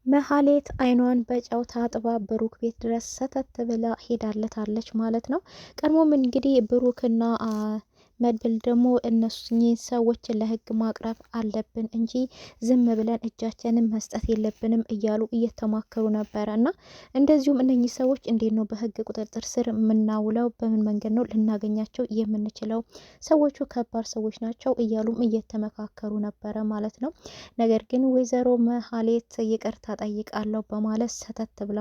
መሀሌት አይኗን በጨው ታጥባ ብሩክ ቤት ድረስ ሰተት ብላ ሄዳለታለች ማለት ነው። ቀድሞም እንግዲህ ብሩክና መድብል ደግሞ እነሱኝን ሰዎች ለህግ ማቅረብ አለብን እንጂ ዝም ብለን እጃችንን መስጠት የለብንም እያሉ እየተማከሩ ነበረ እና እንደዚሁም እነኚህ ሰዎች እንዴት ነው በህግ ቁጥጥር ስር የምናውለው? በምን መንገድ ነው ልናገኛቸው የምንችለው? ሰዎቹ ከባድ ሰዎች ናቸው እያሉም እየተመካከሩ ነበረ ማለት ነው። ነገር ግን ወይዘሮ መሀሌት ይቅርታ ጠይቃለሁ በማለት ሰተት ብላ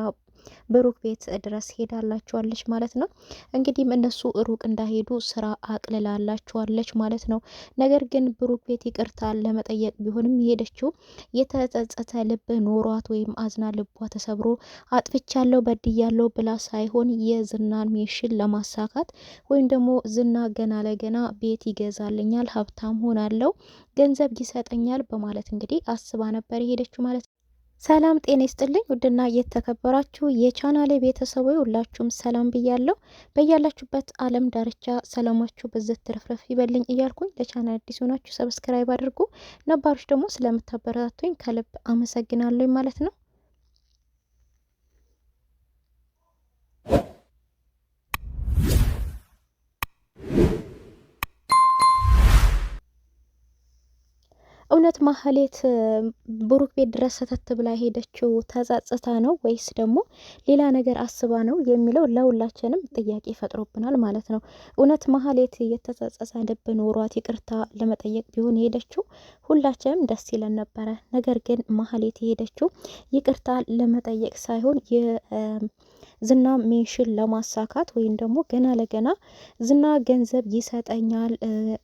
ብሩክ ቤት ድረስ ሄዳላቸዋለች ማለት ነው። እንግዲህም እነሱ ሩቅ እንዳሄዱ ስራ አቅልላላቸዋለች ማለት ነው። ነገር ግን ብሩክ ቤት ይቅርታ ለመጠየቅ ቢሆንም የሄደችው የተጸጸተ ልብ ኖሯት ወይም አዝና ልቧ ተሰብሮ አጥፍቻለሁ በድያለሁ ብላ ሳይሆን የዝናን ሜሽን ለማሳካት ወይም ደግሞ ዝና ገና ለገና ቤት ይገዛልኛል፣ ሀብታም ሆናለሁ፣ ገንዘብ ይሰጠኛል በማለት እንግዲህ አስባ ነበር የሄደችው ማለት ነው። ሰላም ጤና ይስጥልኝ ውድና የተከበራችሁ የቻናሌ ቤተሰቦች ሁላችሁም ሰላም ብያለሁ። በያላችሁበት ዓለም ዳርቻ ሰላማችሁ በዘት ትረፍረፍ ይበልኝ እያልኩኝ ለቻናል አዲስ ሆናችሁ ሰብስክራይብ አድርጉ፣ ነባሮች ደግሞ ስለምታበረታቱኝ ከልብ አመሰግናለሁ ማለት ነው። እውነት ማህሌት ብሩክ ቤት ድረስ ሰተት ብላ ሄደችው ተጸጽታ ነው ወይስ ደግሞ ሌላ ነገር አስባ ነው የሚለው ለሁላችንም ጥያቄ ፈጥሮብናል ማለት ነው። እውነት ማህሌት የተጸጸተ ልብ ኖሯት ይቅርታ ለመጠየቅ ቢሆን የሄደችው ሁላችንም ደስ ይለን ነበረ። ነገር ግን ማህሌት የሄደችው ይቅርታ ለመጠየቅ ሳይሆን ዝና ሜንሽን ለማሳካት ወይም ደግሞ ገና ለገና ዝና ገንዘብ ይሰጠኛል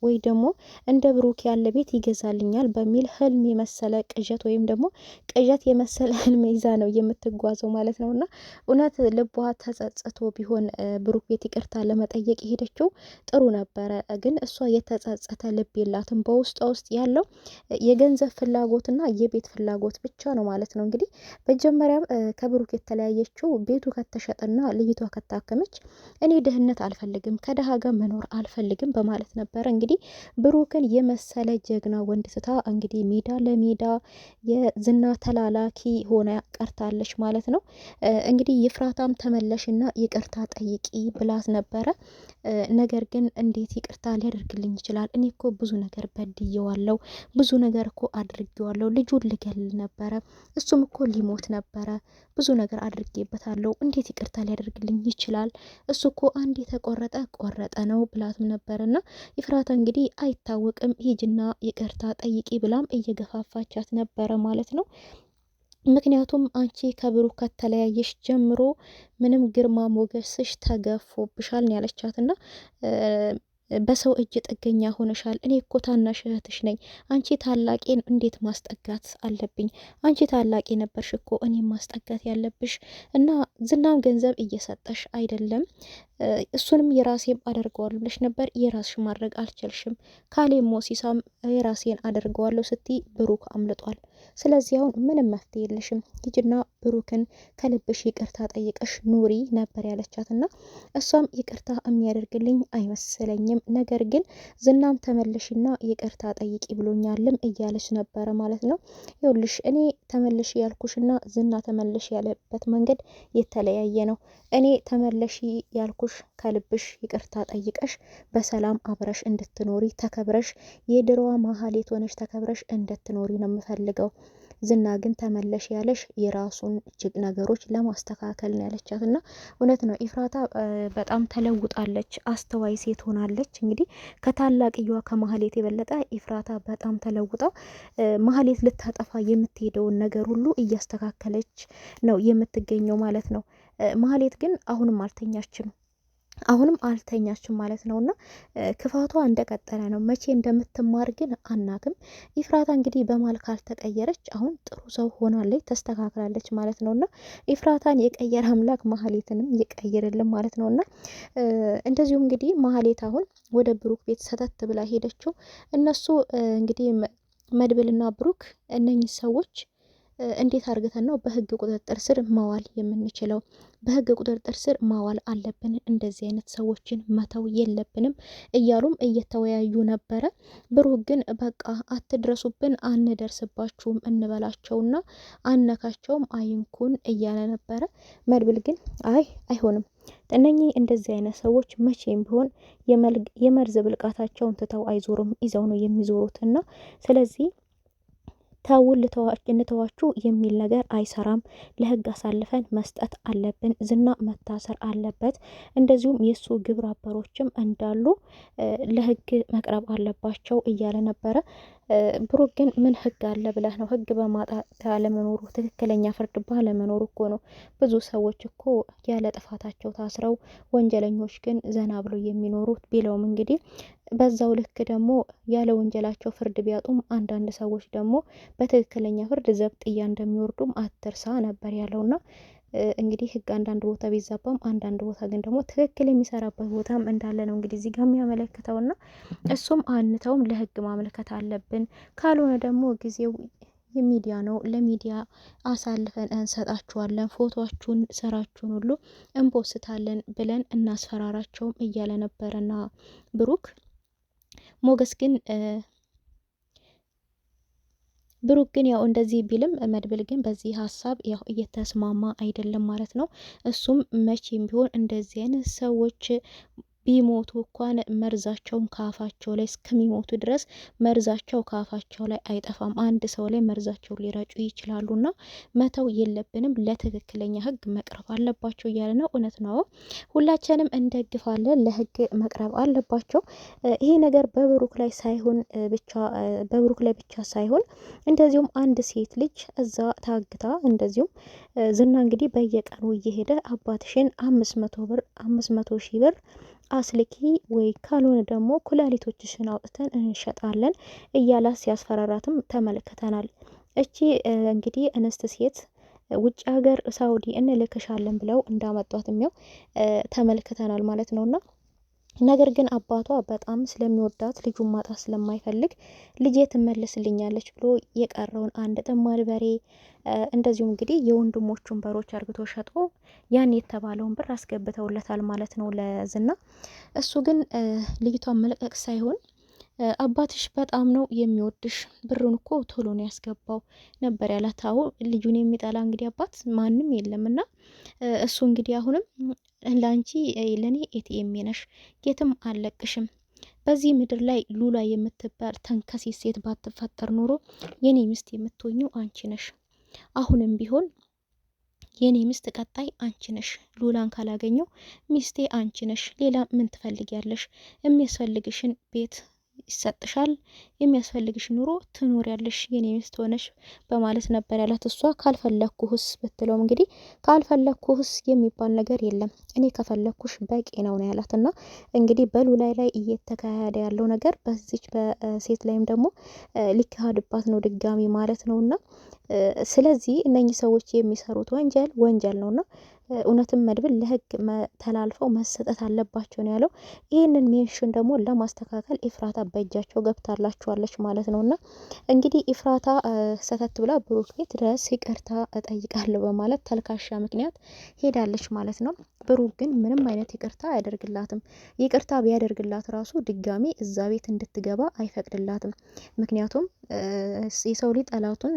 ወይ ደግሞ እንደ ብሩክ ያለ ቤት ይገዛልኛል በሚል ህልም የመሰለ ቅዠት ወይም ደግሞ ቅዠት የመሰለ ህልም ይዛ ነው የምትጓዘው ማለት ነው። እና እውነት ልቧ ተጸጽቶ ቢሆን ብሩክ ቤት ይቅርታ ለመጠየቅ የሄደችው ጥሩ ነበረ። ግን እሷ የተጸጸተ ልብ የላትም። በውስጧ ውስጥ ያለው የገንዘብ ፍላጎትና የቤት ፍላጎት ብቻ ነው ማለት ነው። እንግዲህ መጀመሪያም ከብሩክ የተለያየችው ቤቱ ከተሸጠና ልጅቷ ከታከመች እኔ ድህነት አልፈልግም፣ ከደሃ ጋር መኖር አልፈልግም በማለት ነበረ እንግዲህ ብሩክን የመሰለ ጀግና ወንድ ስታ እንግዲህ ሜዳ ለሜዳ የዝና ተላላኪ ሆና ቀርታለች ማለት ነው። እንግዲህ ይፍራታም ተመለሽና ይቅርታ ጠይቂ ብላት ነበረ። ነገር ግን እንዴት ይቅርታ ሊያደርግልኝ ይችላል? እኔ እኮ ብዙ ነገር በድየዋለሁ፣ ብዙ ነገር እኮ አድርጌዋለሁ፣ ልጁን ልገል ነበረ፣ እሱም እኮ ሊሞት ነበረ፣ ብዙ ነገር አድርጌበታለሁ፣ እንዴት ይቅርታ ሊያደርግልኝ ይችላል? እሱ እኮ አንድ የተቆረጠ ቆረጠ ነው ብላትም ነበርና ይፍራታ እንግዲህ አይታወቅም ሂጅና ይቅርታ ጠይቂ ብላም እየገፋፋቻት ነበረ ማለት ነው። ምክንያቱም አንቺ ከብሩክ ከተለያየሽ ጀምሮ ምንም ግርማ ሞገስሽ ተገፎብሻል ነው ያለቻትና በሰው እጅ ጥገኛ ሆነሻል። እኔ እኮ ታናሽ እህትሽ ነኝ። አንቺ ታላቄን እንዴት ማስጠጋት አለብኝ? አንቺ ታላቄ ነበርሽ እኮ እኔ ማስጠጋት ያለብሽ እና ዝናም ገንዘብ እየሰጠሽ አይደለም፣ እሱንም የራሴም አደርገዋለሁ ብለሽ ነበር። የራስሽ ማድረግ አልችልሽም። ካሌም ሞሲሳም የራሴን አደርገዋለሁ ስትይ ብሩክ አምልጧል። ስለዚህ አሁን ምንም መፍትሄ የለሽም። ሂጂና ብሩክን ከልብሽ ይቅርታ ጠይቀሽ ኑሪ ነበር ያለቻትና እሷም ይቅርታ የሚያደርግልኝ አይመስለኝም፣ ነገር ግን ዝናም ተመልሽና ይቅርታ ጠይቂ ብሎኛልም እያለች ነበረ ማለት ነው። ይኸውልሽ እኔ ተመልሽ ያልኩሽና ዝና ተመልሽ ያለበት መንገድ የተለያየ ነው። እኔ ተመለሺ ያልኩሽ ከልብሽ ይቅርታ ጠይቀሽ በሰላም አብረሽ እንድትኖሪ ተከብረሽ የድሮዋ ማህሌት ሆነሽ ተከብረሽ እንድትኖሪ ነው የምፈልገው። ዝና ግን ተመለሽ ያለሽ የራሱን እጅግ ነገሮች ለማስተካከል ነው ያለቻት እና እውነት ነው ኢፍራታ በጣም ተለውጣለች፣ አስተዋይ ሴት ሆናለች። እንግዲህ ከታላቅየዋ ከማህሌት የበለጠ ኢፍራታ በጣም ተለውጣ ማህሌት ልታጠፋ የምትሄደውን ነገር ሁሉ እያስተካከለች ነው የምትገኘው ማለት ነው። ማህሌት ግን አሁንም አልተኛችም ማለት ነው። እና ክፋቷ እንደቀጠለ ነው። መቼ እንደምትማር ግን አናቅም። ኢፍራታ እንግዲህ በማል ካልተቀየረች አሁን ጥሩ ሰው ሆናለች፣ ተስተካክላለች ማለት ነው። እና ኢፍራታን የቀየረ አምላክ ማህሌትንም ይቀይርልን ማለት ነው። እና እንደዚሁም እንግዲህ ማህሌት አሁን ወደ ብሩክ ቤት ሰተት ብላ ሄደችው። እነሱ እንግዲህ መድብልና ብሩክ እነኚህ ሰዎች እንዴት አርግተን ነው በህግ ቁጥጥር ስር መዋል የምንችለው? በህግ ቁጥጥር ስር ማዋል አለብን፣ እንደዚህ አይነት ሰዎችን መተው የለብንም እያሉም እየተወያዩ ነበረ። ብሩክ ግን በቃ አትድረሱብን፣ አንደርስባችሁም እንበላቸውና አነካቸውም አይንኩን እያለ ነበረ። መድብል ግን አይሆንም፣ እነኚህ እንደዚህ አይነት ሰዎች መቼም ቢሆን የመርዝ ብልቃታቸውን ትተው አይዞሩም፣ ይዘው ነው የሚዞሩት እና ስለዚህ ተውን እንተዋችሁ የሚል ነገር አይሰራም። ለህግ አሳልፈን መስጠት አለብን። ዝና መታሰር አለበት። እንደዚሁም የእሱ ግብረ አበሮችም እንዳሉ ለህግ መቅረብ አለባቸው እያለ ነበረ። ብሩክ ግን ምን ህግ አለ ብለህ ነው? ህግ በማጣት አለመኖሩ፣ ትክክለኛ ፍርድ ባለመኖሩ እኮ ነው ብዙ ሰዎች እኮ ያለ ጥፋታቸው ታስረው ወንጀለኞች ግን ዘና ብሎ የሚኖሩት ቢለውም እንግዲህ በዛው ልክ ደግሞ ያለ ወንጀላቸው ፍርድ ቢያጡም አንዳንድ ሰዎች ደግሞ በትክክለኛ ፍርድ ዘብጥያ እንደሚወርዱም አትርሳ ነበር ያለውና እንግዲህ ህግ አንዳንድ ቦታ ቢዛባም አንዳንድ ቦታ ግን ደግሞ ትክክል የሚሰራበት ቦታም እንዳለ ነው እንግዲህ እዚህ ጋር የሚያመለክተውና እሱም አንተውም ለህግ ማመልከት አለብን፣ ካልሆነ ደግሞ ጊዜው የሚዲያ ነው፣ ለሚዲያ አሳልፈን እንሰጣችኋለን፣ ፎቶችሁን፣ ስራችሁን ሁሉ እንፖስታለን ብለን እናስፈራራቸውም እያለ ነበረና ብሩክ ብሩክ ግን ያው እንደዚህ ቢልም መድብል ግን በዚህ ሀሳብ ያው እየተስማማ አይደለም ማለት ነው። እሱም መቼም ቢሆን እንደዚህ አይነት ሰዎች ቢሞቱ እንኳን መርዛቸውን ካፋቸው ላይ እስከሚሞቱ ድረስ መርዛቸው ካፋቸው ላይ አይጠፋም። አንድ ሰው ላይ መርዛቸው ሊረጩ ይችላሉና መተው የለብንም፣ ለትክክለኛ ህግ መቅረብ አለባቸው እያለ ነው። እውነት ነው፣ ሁላችንም እንደግፋለን፣ ለህግ መቅረብ አለባቸው። ይሄ ነገር በብሩክ ላይ ብቻ ሳይሆን እንደዚሁም አንድ ሴት ልጅ እዛ ታግታ እንደዚሁም ዝና እንግዲህ በየቀኑ እየሄደ አባትሽን 500,000 ብር አስልኪ ወይ ካልሆነ ደግሞ ኩላሊቶችሽን አውጥተን እንሸጣለን እያላ ሲያስፈራራትም ተመልክተናል። እቺ እንግዲህ እንስት ሴት ውጭ ሀገር ሳውዲ እንልክሻለን ብለው እንዳመጧት የሚያው ተመልክተናል ማለት ነውና ነገር ግን አባቷ በጣም ስለሚወዳት ልጁን ማጣት ስለማይፈልግ ልጄ ትመለስልኛለች ብሎ የቀረውን አንድ ጥማድ በሬ እንደዚሁም እንግዲህ የወንድሞቹን በሮች አርግቶ ሸጦ ያን የተባለውን ብር አስገብተውለታል ማለት ነው ለዝና። እሱ ግን ልጅቷን መልቀቅ ሳይሆን አባትሽ በጣም ነው የሚወድሽ፣ ብሩን እኮ ቶሎ ነው ያስገባው ነበር ያላት። አዎ ልጁን የሚጠላ እንግዲህ አባት ማንም የለምና እሱ እንግዲህ አሁንም ላንቺ ለኔ ኤቲኤም ነሽ፣ የትም አልለቅሽም። በዚህ ምድር ላይ ሉላ የምትባል ተንከሴት ሴት ባትፈጠር ኖሮ የኔ ሚስት የምትሆኚው አንቺ ነሽ። አሁንም ቢሆን የኔ ሚስት ቀጣይ አንቺ ነሽ። ሉላን ካላገኘው ሚስቴ አንቺ ነሽ። ሌላ ምን ትፈልጊያለሽ? የሚያስፈልግሽን ቤት ይሰጥሻል፣ የሚያስፈልግሽ ኑሮ ትኖሪያለሽ የኔ ሚስት ሆነሽ በማለት ነበር ያላት። እሷ ካልፈለኩህስ ብትለውም እንግዲህ ካልፈለኩህስ የሚባል ነገር የለም፣ እኔ ከፈለኩሽ በቂ ነው ያላት። እና እንግዲህ በሉላይ ላይ እየተካሄደ ያለው ነገር በዚች በሴት ላይም ደግሞ ሊካሄድባት ነው ድጋሚ ማለት ነውና ስለዚህ እነኚህ ሰዎች የሚሰሩት ወንጀል ነውና እውነትም መድብል ለህግ ተላልፈው መሰጠት አለባቸው ነው ያለው። ይህንን ሜንሽን ደግሞ ለማስተካከል ኢፍራታ በእጃቸው ገብታላችኋለች ማለት ነውና እንግዲህ ኢፍራታ ሰተት ብላ ብሩክ ቤት ድረስ ይቅርታ እጠይቃለሁ በማለት ተልካሻ ምክንያት ሄዳለች ማለት ነው። ብሩክ ግን ምንም አይነት ይቅርታ አያደርግላትም። ይቅርታ ቢያደርግላት ራሱ ድጋሚ እዛ ቤት እንድትገባ አይፈቅድላትም። ምክንያቱም የሰው ልጅ ጠላቱን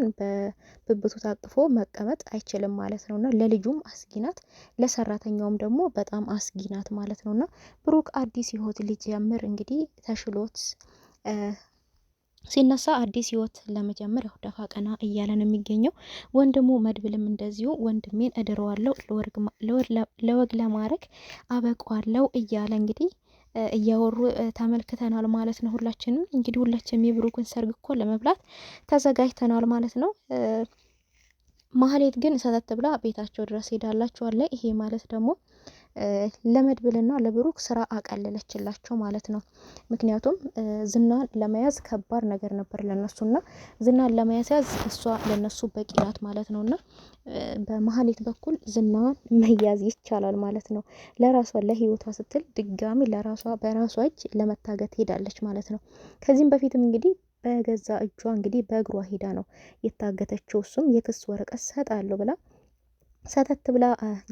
በብብቱ ታቅፎ መቀመጥ አይችልም ማለት ነውና ለልጁም አስጊናት፣ ለሰራተኛውም ደግሞ በጣም አስጊናት ማለት ነውና ብሩክ አዲስ ህይወት ሊጀምር እንግዲህ ተሽሎት ሲነሳ አዲስ ህይወት ለመጀመር ያው ደፋ ቀና እያለን የሚገኘው ወንድሙ መድብልም እንደዚሁ ወንድሜን እድረዋለሁ ለወግ ለማድረግ አበቋለው እያለ እንግዲህ እያወሩ ተመልክተናል ማለት ነው። ሁላችንም የብሩክን ሰርግ እኮ ለመብላት ተዘጋጅተናል ማለት ነው። ማህሌት ግን ሰተት ብላ ቤታቸው ድረስ ሄዳላችኋለ። ይሄ ማለት ደግሞ ለመድብልና ለብሩክ ስራ አቀለለችላቸው ማለት ነው። ምክንያቱም ዝናን ለመያዝ ከባድ ነገር ነበር ለነሱና ዝናን ለመያዝ እሷ ለነሱ በቂ ናት ማለት ነውና በማህሌት በኩል ዝናን መያዝ ይቻላል ማለት ነው። ለራሷ ለህይወቷ ስትል ድጋሚ በራሷ እጅ ለመታገት ሄዳለች ማለት ነው። ከዚህም በፊትም እንግዲህ በገዛ እጇ እንግዲህ በእግሯ ሄዳ ነው የታገተችው። እሱም የክስ ወረቀት ሰጣለሁ ብላ ሰተት ብላ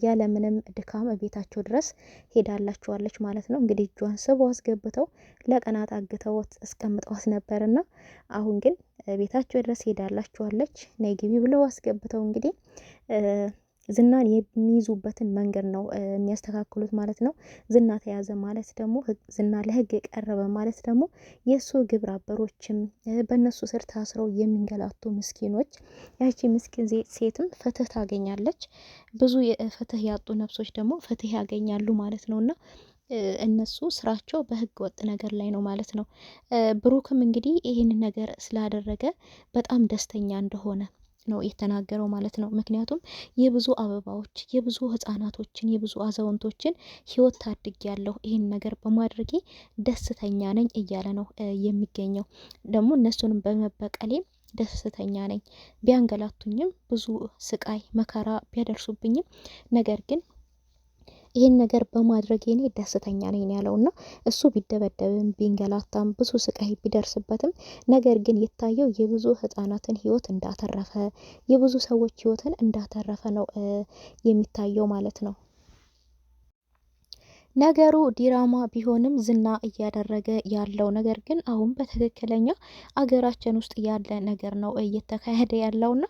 ያለምንም ድካም ቤታቸው ድረስ ሄዳላችኋለች ማለት ነው። እንግዲህ እጇን ስበው አስገብተው ለቀናት አግተውት አስቀምጠዋት ነበርና አሁን ግን ቤታቸው ድረስ ሄዳላችኋለች። ነይ ግቢ ብለው አስገብተው እንግዲህ ዝናን የሚይዙበትን መንገድ ነው የሚያስተካክሉት ማለት ነው። ዝና ተያዘ ማለት ደግሞ ዝና ለህግ ቀረበ ማለት ደግሞ የእሱ ግብረ አበሮችም በእነሱ ስር ታስረው የሚንገላቱ ምስኪኖች፣ ያቺ ምስኪን ሴትም ፍትህ ታገኛለች። ብዙ ፍትህ ያጡ ነፍሶች ደግሞ ፍትህ ያገኛሉ ማለት ነው። እና እነሱ ስራቸው በህገ ወጥ ነገር ላይ ነው ማለት ነው። ብሩክም እንግዲህ ይህንን ነገር ስላደረገ በጣም ደስተኛ እንደሆነ ነው የተናገረው ማለት ነው። ምክንያቱም የብዙ አበባዎች፣ የብዙ ህጻናቶችን፣ የብዙ አዛውንቶችን ህይወት ታድግ ያለሁ ይህን ነገር በማድረጌ ደስተኛ ነኝ እያለ ነው የሚገኘው። ደግሞ እነሱንም በመበቀሌ ደስተኛ ነኝ። ቢያንገላቱኝም ብዙ ስቃይ መከራ ቢያደርሱብኝም ነገር ግን ይህን ነገር በማድረግ እኔ ደስተኛ ነኝ ያለው እና እሱ ቢደበደብም ቢንገላታም ብዙ ስቃይ ቢደርስበትም ነገር ግን የታየው የብዙ ህጻናትን ህይወት እንዳተረፈ የብዙ ሰዎች ህይወትን እንዳተረፈ ነው የሚታየው ማለት ነው። ነገሩ ዲራማ ቢሆንም ዝና እያደረገ ያለው ነገር ግን አሁን በትክክለኛ አገራችን ውስጥ ያለ ነገር ነው እየተካሄደ ያለውና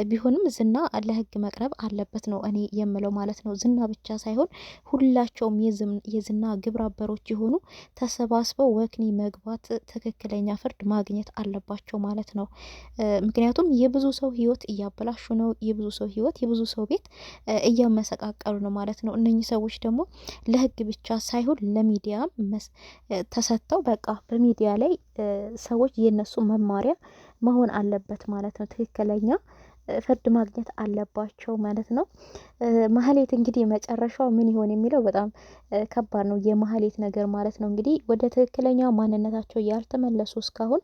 ቢሆንም ዝና ለህግ መቅረብ አለበት ነው እኔ የምለው ማለት ነው። ዝና ብቻ ሳይሆን ሁላቸውም የዝና ግብረ አበሮች የሆኑ ተሰባስበው ወክኒ መግባት ትክክለኛ ፍርድ ማግኘት አለባቸው ማለት ነው። ምክንያቱም የብዙ ሰው ህይወት እያበላሹ ነው። የብዙ ሰው ህይወት የብዙ ሰው ቤት እያመሰቃቀሉ ነው ማለት ነው። እነኚህ ሰዎች ደግሞ ለህግ ብቻ ሳይሆን ለሚዲያ ተሰጥተው በቃ በሚዲያ ላይ ሰዎች የነሱ መማሪያ መሆን አለበት ማለት ነው። ትክክለኛ ፍርድ ማግኘት አለባቸው ማለት ነው። ማህሌት እንግዲህ መጨረሻው ምን ይሆን የሚለው በጣም ከባድ ነው። የማህሌት ነገር ማለት ነው እንግዲህ ወደ ትክክለኛ ማንነታቸው ያልተመለሱ እስካሁን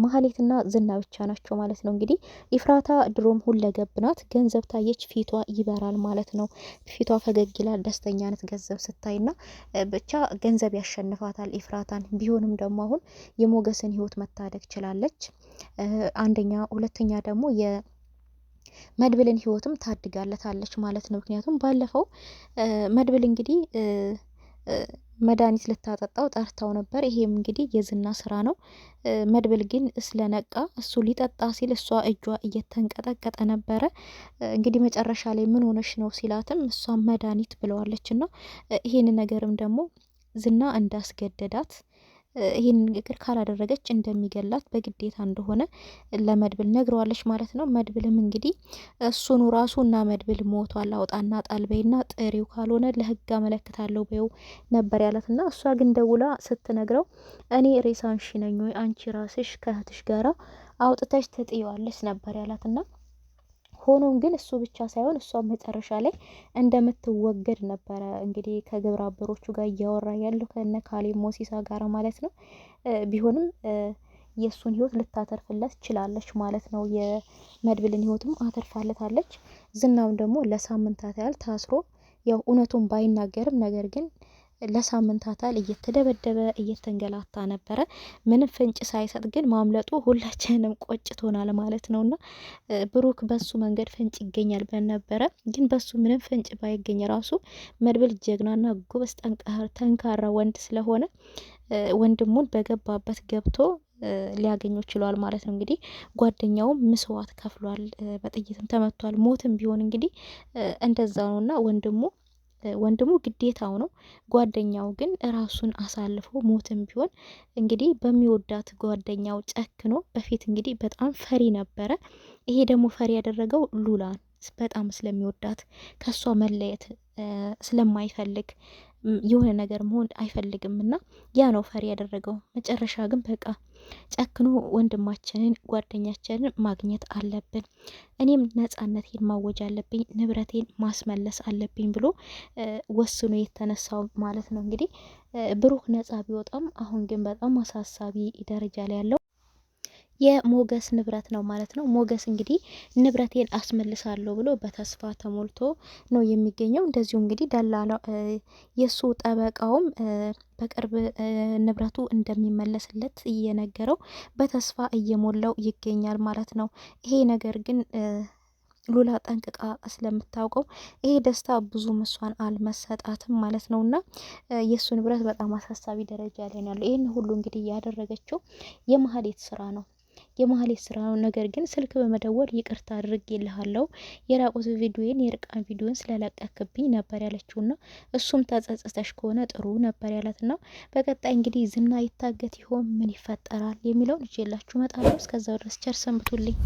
ማህሌትና ዝና ብቻ ናቸው ማለት ነው። እንግዲህ ኢፍራታ ድሮም ሁለገብ ናት። ገንዘብ ታየች ፊቷ ይበራል ማለት ነው። ፊቷ ፈገግ ይላል፣ ደስተኛ ናት ገንዘብ ስታይና ብቻ ገንዘብ ያሸንፋታል ኢፍራታን። ቢሆንም ደግሞ አሁን የሞገስን ህይወት መታደግ ችላለች። አንደኛ፣ ሁለተኛ ደግሞ የመድብልን ህይወትም ታድጋለታለች ማለት ነው። ምክንያቱም ባለፈው መድብል እንግዲህ መድኃኒት ልታጠጣው ጠርታው ነበር። ይሄም እንግዲህ የዝና ስራ ነው። መድብል ግን ስለነቃ እሱ ሊጠጣ ሲል እሷ እጇ እየተንቀጠቀጠ ነበረ። እንግዲህ መጨረሻ ላይ ምን ሆነሽ ነው ሲላትም እሷም መድኃኒት ብለዋለች። እና ይሄን ነገርም ደግሞ ዝና እንዳስገደዳት ይህን ንግግር ካላደረገች እንደሚገላት በግዴታ እንደሆነ ለመድብል ነግረዋለች ማለት ነው። መድብልም እንግዲህ እሱኑ ራሱ እና መድብል ሞቷል አውጣና ጣልበይና ጥሪው ካልሆነ ለህግ አመለክታለሁ በይው ነበር ያላትና እሷ ግን ደውላ ስትነግረው እኔ ሬሳንሺ ነኝ ወይ አንቺ ራስሽ ከእህትሽ ጋራ አውጥተሽ ትጥይዋለሽ ነበር ያላትና ሆኖም ግን እሱ ብቻ ሳይሆን እሷ መጨረሻ ላይ እንደምትወገድ ነበረ እንግዲህ ከግብረ አበሮቹ ጋር እያወራ ያለው ከነ ካሌብ ሞሲሳ ጋር ማለት ነው። ቢሆንም የእሱን ህይወት ልታተርፍለት ችላለች ማለት ነው። የመድብልን ህይወትም አተርፋለታለች። ዝናም ደግሞ ለሳምንታት ያህል ታስሮ ያው እውነቱን ባይናገርም ነገር ግን ለሳምንታት ያህል እየተደበደበ እየተንገላታ ነበረ። ምንም ፍንጭ ሳይሰጥ ግን ማምለጡ ሁላችንም ቆጭቶናል ማለት ነውና ብሩክ በሱ መንገድ ፍንጭ ይገኛል ብለን ነበረ። ግን በሱ ምንም ፍንጭ ባይገኝ ራሱ መድብል ጀግናና ጎበዝ ጠንካራ ወንድ ስለሆነ ወንድሙን በገባበት ገብቶ ሊያገኘው ችሏል ማለት ነው። እንግዲህ ጓደኛውም ምስዋት ከፍሏል፣ በጥይትም ተመቷል። ሞትም ቢሆን እንግዲህ እንደዛ ነውና ወንድሙ ግዴታው ነው። ጓደኛው ግን ራሱን አሳልፎ ሞትም ቢሆን እንግዲህ በሚወዳት ጓደኛው ጨክኖ በፊት እንግዲህ በጣም ፈሪ ነበረ። ይሄ ደግሞ ፈሪ ያደረገው ሉላን በጣም ስለሚወዳት ከሷ መለየት ስለማይፈልግ የሆነ ነገር መሆን አይፈልግም እና ያ ነው ፈሪ ያደረገው። መጨረሻ ግን በቃ ጨክኖ ወንድማችንን ጓደኛችንን ማግኘት አለብን፣ እኔም ነጻነቴን ማወጅ አለብኝ፣ ንብረቴን ማስመለስ አለብኝ ብሎ ወስኖ የተነሳው ማለት ነው። እንግዲህ ብሩክ ነጻ ቢወጣም አሁን ግን በጣም አሳሳቢ ደረጃ ላይ ያለው የሞገስ ንብረት ነው ማለት ነው። ሞገስ እንግዲህ ንብረቴን አስመልሳለሁ ብሎ በተስፋ ተሞልቶ ነው የሚገኘው። እንደዚሁ እንግዲህ ደላላ የእሱ ጠበቃውም በቅርብ ንብረቱ እንደሚመለስለት እየነገረው በተስፋ እየሞላው ይገኛል ማለት ነው። ይሄ ነገር ግን ሉላ ጠንቅቃ ስለምታውቀው ይሄ ደስታ ብዙ እሷን አልመሰጣትም ማለት ነው። እና የእሱ ንብረት በጣም አሳሳቢ ደረጃ ላይ ነው ያለው። ይህን ሁሉ እንግዲህ ያደረገችው የማህሌት ስራ ነው የማህሌት ስራ ነው። ነገር ግን ስልክ በመደወል ይቅርታ አድርጌልሃለሁ የራቁት ቪዲዮን የርቃን ቪዲዮን ስለለቀክብኝ ነበር ያለችውና እሱም ተጸጽተሽ ከሆነ ጥሩ ነበር ያላትና በቀጣይ እንግዲህ ዝና ይታገት ይሆን ምን ይፈጠራል የሚለውን ይዤላችሁ እመጣለሁ። እስከዛው ድረስ ቸር ሰንብቱልኝ።